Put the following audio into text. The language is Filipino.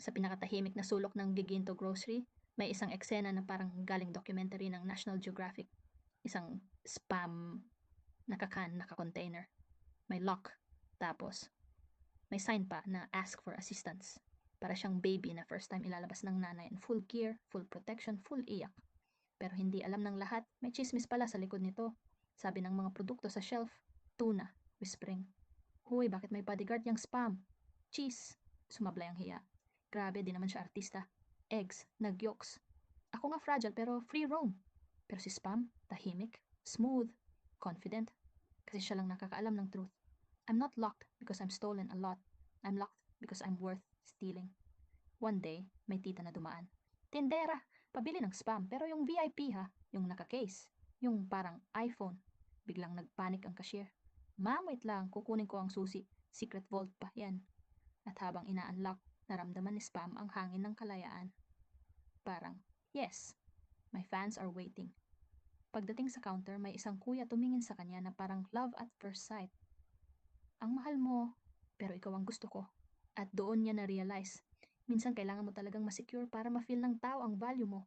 Sa pinakatahimik na sulok ng Giginto Grocery, may isang eksena na parang galing documentary ng National Geographic. Isang spam naka-container. May lock. Tapos, may sign pa na ask for assistance. Para siyang baby na first time ilalabas ng nanay in full gear, full protection, full iyak. Pero hindi alam ng lahat, may chismis pala sa likod nito. Sabi ng mga produkto sa shelf, tuna, whispering. Huy, bakit may bodyguard yung spam? Cheese, sumablay ang hiya. Grabe, di naman siya artista. Eggs, nag-yolks. Ako nga fragile pero free roam. Pero si spam, tahimik, smooth, confident. Kasi siya lang nakakaalam ng truth. I'm not locked because I'm stolen a lot. I'm locked because I'm worth stealing. One day, may tita na dumaan. Tindera, pabili ng spam, pero yung VIP ha, yung naka-case, yung parang iPhone. Biglang nagpanik ang cashier. Ma'am, wait lang, kukunin ko ang susi. Secret vault pa, yan. At habang ina-unlock, naramdaman ni Spam ang hangin ng kalayaan. Parang, yes, my fans are waiting. Pagdating sa counter, may isang kuya tumingin sa kanya na parang love at first sight. Ang mahal mo, pero ikaw ang gusto ko. At doon niya na-realize, minsan kailangan mo talagang masecure para ma-feel ng tao ang value mo.